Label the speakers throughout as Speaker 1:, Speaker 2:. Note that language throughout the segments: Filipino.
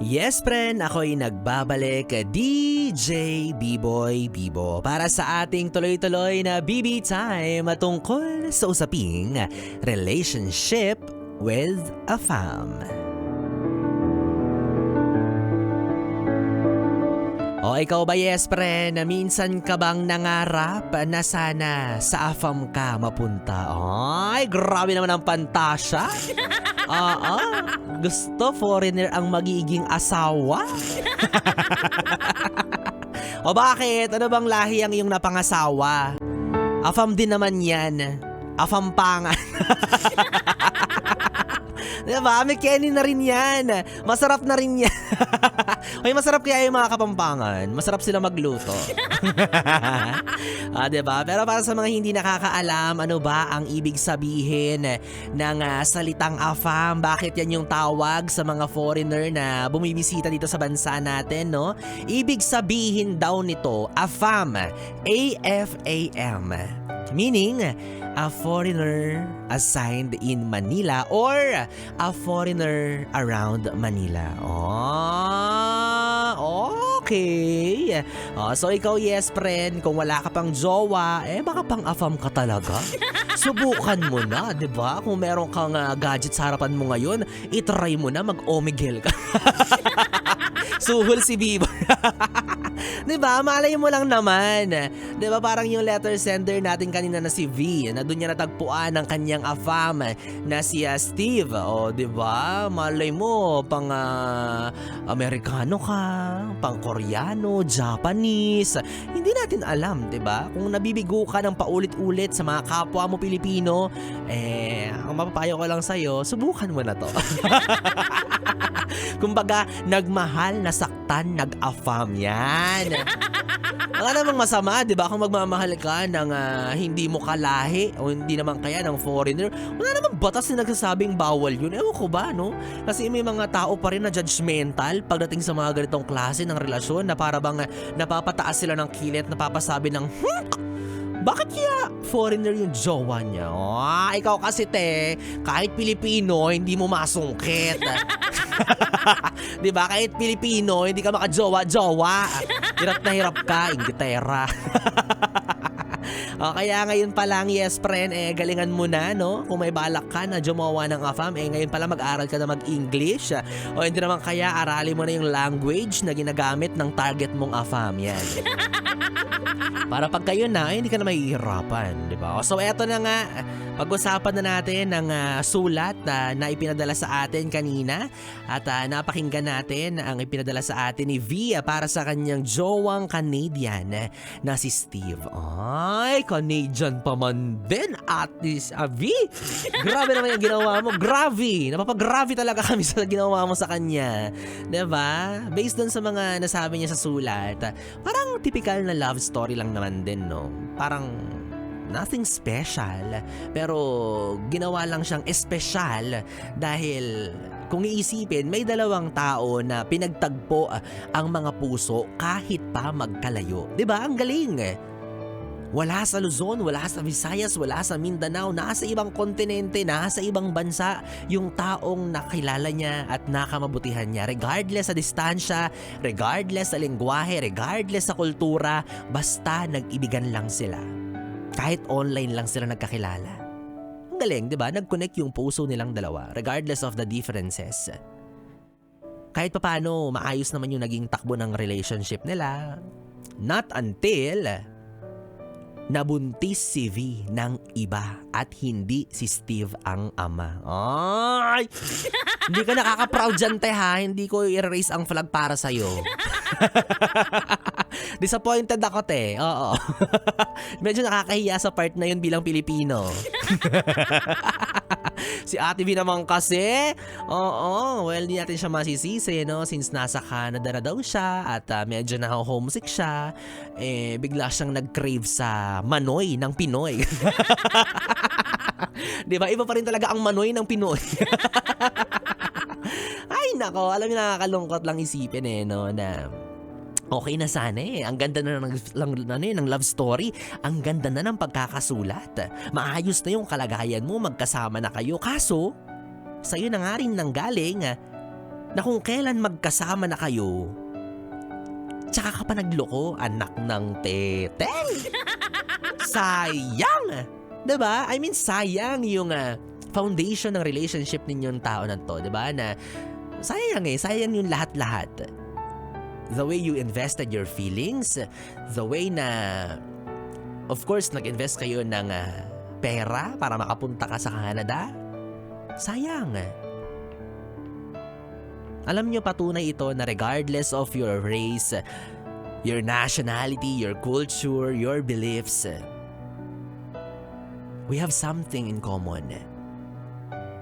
Speaker 1: Yes, friend, ako'y nagbabalik, DJ B-Boy Bibo, para sa ating tuloy-tuloy na BB Time tungkol sa usaping relationship with a fam. O ikaw ba, yes, friend, na minsan ka bang nangarap na sana sa afam ka mapunta? Ay, grabe naman ang pantasya. Gusto foreigner ang magiging asawa? O bakit? Ano bang lahi ang iyong napangasawa? Afam din naman yan. Afampangan. Diba? May Kenny na rin yan. Masarap na rin yan. Ay, masarap kaya yung mga Kapampangan. Masarap sila magluto. Diba? Pero para sa mga hindi nakakaalam, ano ba ang ibig sabihin ng salitang AFAM? Bakit yan yung tawag sa mga foreigner na bumibisita dito sa bansa natin, no? Ibig sabihin daw nito, AFAM. A-F-A-M. Meaning, a foreigner assigned in Manila or a foreigner around Manila. Okay. So ikaw, yes, friend, kung wala ka pang jowa, baka pang afam ka talaga. Subukan mo na, 'di ba? Kung meron kang gadget sa harapan mo ngayon, itry mo na mag-omigel ka. Suhol si Bibo. Diba? Malay mo lang naman. Diba? Parang yung letter sender natin kanina na si V, na doon niya natagpuan ang kanyang afam na si Steve. O, diba? Malay mo, pang Amerikano ka, pang Koreano, Japanese. Hindi natin alam, diba? Kung nabibigo ka ng paulit-ulit sa mga kapwa mo Pilipino, ang mapapayo ko lang sa'yo, subukan mo na to. Kumbaga, nagmahal, nasaktan, nag-afam yan. Wala namang masama, di ba? Kung magmamahal ka ng hindi mo kalahi o hindi naman kaya ng foreigner, wala namang batas na nagsasabing bawal yun. Ewan ko ba, no? Kasi may mga tao pa rin na judgmental pagdating sa mga ganitong klase ng relasyon na para bang napapataas sila ng kilit, napapasabi ng, bakit kaya foreigner yung jowa niya? Ikaw kasi kahit Pilipino, hindi mo masungkit. Diba? Kahit Pilipino, hindi ka makajowa-jowa. Hirap na hirap ka, Inglaterra. Kaya ngayon pa lang, yes, friend, galingan mo na, no? Kung may balak ka na jumawa ng AFAM, ngayon pa lang mag-aral ka na mag-English. O hindi naman kaya, aralin mo na yung language na ginagamit ng target mong AFAM. Yan. Para pag kayo na, hindi ka na mahihirapan, di ba? So eto na nga, pag-usapan na natin ng sulat na ipinadala sa atin kanina at napakinggan natin ang ipinadala sa atin ni Via para sa kanyang jowang Canadian na si Steve. Ay, Canadian pa man din, Atis V. Grabe naman yung ginawa mo. Grabe. Napapag-grabe talaga kami sa ginawa mo sa kanya. Diba? Based dun sa mga nasabi niya sa sulat, parang typical na love story lang naman din, no? Parang nothing special, pero ginawa lang siyang espesyal dahil kung iisipin, may dalawang tao na pinagtagpo ang mga puso kahit pa magkalayo. Diba? Ang galing. Wala sa Luzon, wala sa Visayas, wala sa Mindanao, nasa ibang kontinente, nasa ibang bansa, yung taong nakilala niya at nakamabutihan niya. Regardless sa distansya, regardless sa lengguwahe, regardless sa kultura, basta nag-ibigan lang sila. Kahit online lang sila nagkakilala. Ang galing, di ba? Nag-connect yung puso nilang dalawa, regardless of the differences. Kahit papaano, maayos naman yung naging takbo ng relationship nila. Not until nabuntis si V ng iba at hindi si Steve ang ama. Ay! Hindi ka nakaka-proud dyan, ha? Hindi ko i-erase ang flag para sa'yo. Disappointed ako, Oo. Medyo nakakahiya sa part na yun bilang Pilipino. Si Ate V naman kasi, well, di natin siya masisisi, no? Since nasa Canada na daw siya at medyo na-homesick siya, bigla siyang nag-crave sa manoy ng Pinoy. Diba? Iba pa rin talaga ang manoy ng Pinoy. Ay, nako, alam niyo, nakakalungkot lang isipin, no, na okay na sana Ang ganda na ng love story. Ang ganda na ng pagkakasulat. Maayos na yung kalagayan mo, magkasama na kayo. Kaso, sa'yo na nga rin nanggaling na kung kailan magkasama na kayo, tsaka ka pa nagloko, anak ng teteng. Sayang! Diba? I mean, sayang yung foundation ng relationship ninyong tao na to. Diba? Na sayang yung lahat-lahat. The way you invested your feelings, the way na, of course, nag-invest kayo ng pera para makapunta ka sa Canada. Sayang. Alam nyo, patunay ito na regardless of your race, your nationality, your culture, your beliefs, we have something in common.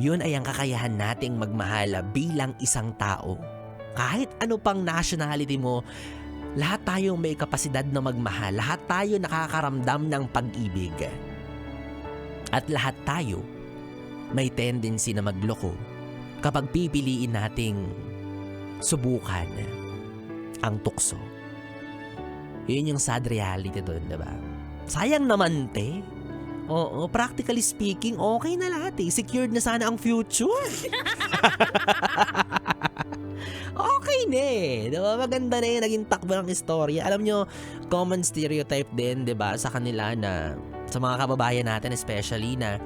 Speaker 1: Yun ay ang kakayahan nating magmahal bilang isang tao. Kahit ano pang nationality mo, lahat tayong may kapasidad na magmahal. Lahat tayo nakakaramdam ng pag-ibig. At lahat tayo may tendency na magloko kapag pipiliin nating subukan ang tukso. Yun yung sad reality doon, diba? Sayang naman, te. Oo, practically speaking, okay na lahat eh. Secured na sana ang future. Okay na eh. Diba? Maganda na yung naging takbo ng istorya. Alam nyo, common stereotype din, diba, sa kanila na, sa mga kababayan natin especially, na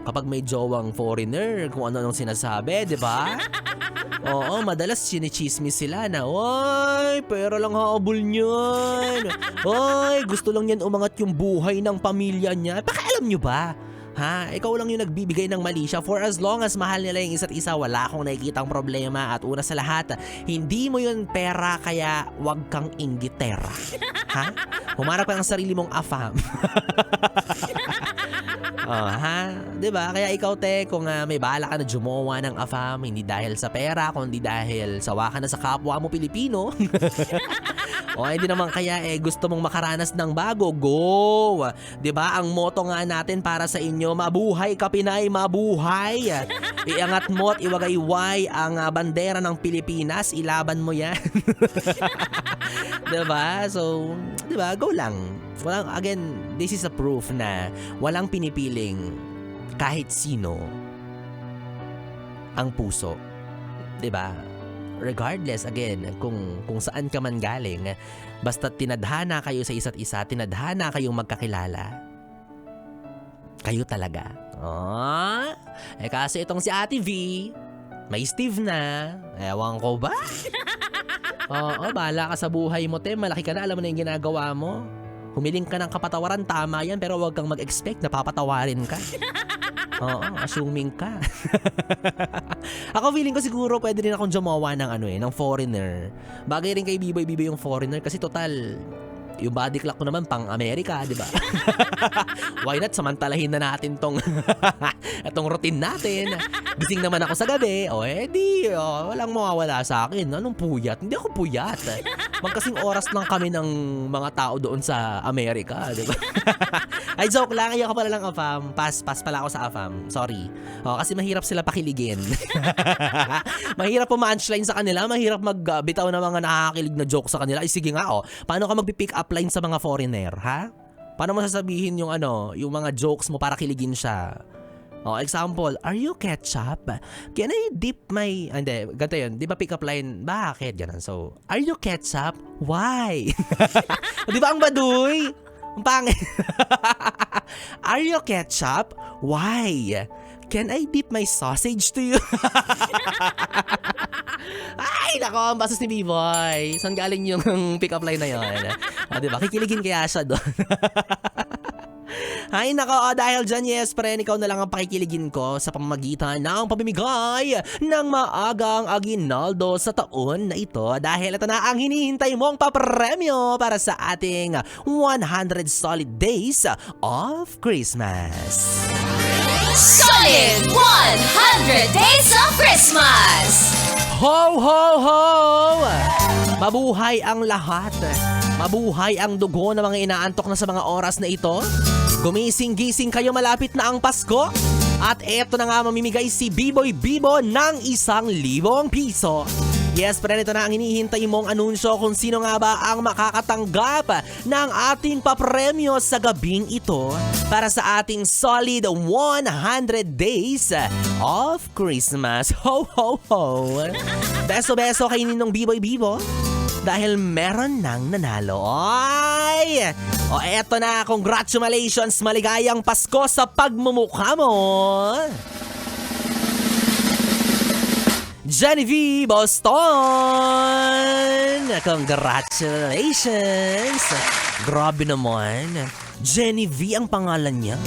Speaker 1: kapag may jowang foreigner, kung ano-anong sinasabi, diba? Oo, madalas sinichismis sila na, "Oy, pera lang habol niyan. Oy, gusto lang niyan umangat yung buhay ng pamilya niya." Pakialam nyo ba? Ha? Ikaw lang yung nagbibigay ng mali siya. For as long as mahal nila yung isa't isa, wala akong nakikitang problema. At una sa lahat, hindi mo yun pera, kaya wag kang inggitera. Ha? Humarap ka ng sarili mong afam. Ha? Diba? Kaya ikaw, te, kung may bala ka na jumowa ng afam, hindi dahil sa pera, kundi dahil sawa ka na sa kapwa mo Pilipino. O hindi naman kaya gusto mong makaranas ng bago, go! Diba? Ang motto nga natin para sa inyo, mabuhay ka Pinay, mabuhay! Iangat mo at iwagayway ang bandera ng Pilipinas, ilaban mo yan. Diba? So, diba? Go lang. Walang, again, this is a proof na walang pinipiling kahit sino ang puso. 'Di ba? Regardless, again, kung saan ka man galing, basta tinadhana kayo sa isa't isa, tinadhana kayong magkakilala, kayo talaga. Kasi itong si Ate V, may Steve na. Ewan ko ba? Oo, bahala ka sa buhay mo, te. Malaki ka na, alam mo na yung ginagawa mo. Humiling ka ng kapatawaran, tama yan, pero huwag kang mag-expect na papatawarin ka. Oo, assuming ka. Ako feeling ko siguro pwede rin akong jumawa ng foreigner. Bagay rin kay Biboy yung foreigner kasi total, yung body clock ko naman pang Amerika, di ba? Why not samantalahin na natin tong routine natin. Gising naman ako sa gabi, walang mawawala sa akin. Anong puyat? Hindi ako puyat. Magkasing oras lang kami ng mga tao doon sa Amerika, di ba? Ay, joke lang. Ayaw ka pala lang AFAM. Pass pala ako sa AFAM. Sorry. Kasi mahirap sila pakiligin. Mahirap pumunchline sa kanila. Mahirap magbitaw ng mga nakakakilig na joke sa kanila. Ay, sige nga, paano ka magpipick up line sa mga foreigner, ha? Paano mo sasabihin yung mga jokes mo para kiligin siya? Example, "Are you ketchup? Can I dip my..." Hindi, ganito yun. Di ba pick up line? Bakit? Ganun. So, "Are you ketchup? Why?" Di ba ang baduy? Ang pangit. "Are you ketchup? Why? Can I dip my sausage to you?" Ay, nako, ang basos ni B-Boy. Saan galing yung pick-up line na yun? Diba? Kikiligin kaya siya doon. Ay, nako, dahil dyan, yes, friend, ikaw na lang ang pakikiligin ko sa pamamagitan ng pamimigay ng maagang aginaldo sa taon na ito. Dahil ito na ang hinihintay mong papremyo para sa ating 100 solid days of Christmas.
Speaker 2: Solid 100 Days of Christmas!
Speaker 1: Ho, ho, ho! Mabuhay ang lahat. Mabuhay ang dugo ng mga inaantok na sa mga oras na ito. Gumising-gising kayo, malapit na ang Pasko. At eto na nga, mamimigay si B-Boy Bibo ng 1,000 piso. Yes, friend, ito na ang hinihintay mong anunsyo kung sino nga ba ang makakatanggap ng ating papremyo sa gabing ito para sa ating solid 100 days of Christmas. Ho, ho, ho! Beso-beso kay Ninong Biboy Bibo dahil meron nang nanalo. Ay! O eto na, congratulations, maligayang Pasko sa pagmumukha mo! Genevieve Boston! Congratulations! Grabe naman. Genevieve ang pangalan niya.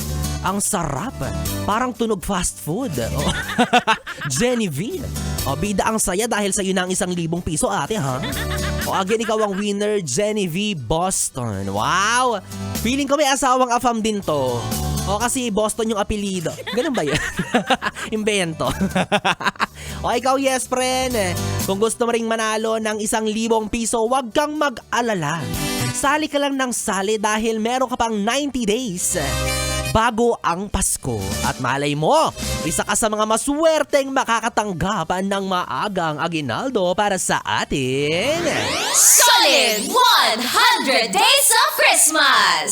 Speaker 1: Ang sarap. Parang tunog fast food. Oh. Genevieve. O, bida ang saya dahil sa iyo na ang 1,000 piso, ate, ha? O, again, ikaw ang winner, Genevieve Boston. Wow! Feeling ko may asawang afam din to. O, kasi Boston yung apelido. Ganun ba yun? Invento. O, ikaw, yes, friend. Kung gusto mo ring manalo ng 1,000 piso, huwag kang mag-alala. Sali ka lang ng sali dahil meron ka pang 90 days bago ang Pasko. At malay mo, isa ka sa mga maswerteng makakatanggap ng maagang aginaldo para sa atin.
Speaker 2: Solid 100 Days of Christmas!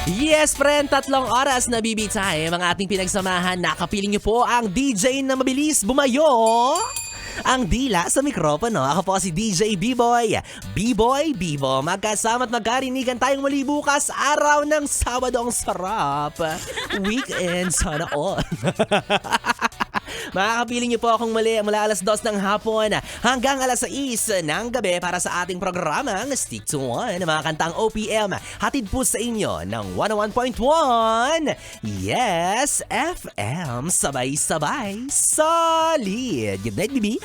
Speaker 1: Yes, friend, 3 oras na bibitay ang ating pinagsamahan. Nakapiling niyo po ang DJ na mabilis bumayo ang dila sa mikropono. Ako po si DJ B-Boy. B-Boy, Bibo. Magkasama at magkarinigan tayong muli bukas, araw ng Sabado. Ang sarap. Weekend, sana all. Makakapiling niyo po akong muli mula alas 2 ng hapon hanggang alas 6 ng gabi para sa ating programang Stick to One, mga kantang OPM. Hatid po sa inyo ng 101.1 Yes FM. Sabay-sabay, solid. Good night, baby.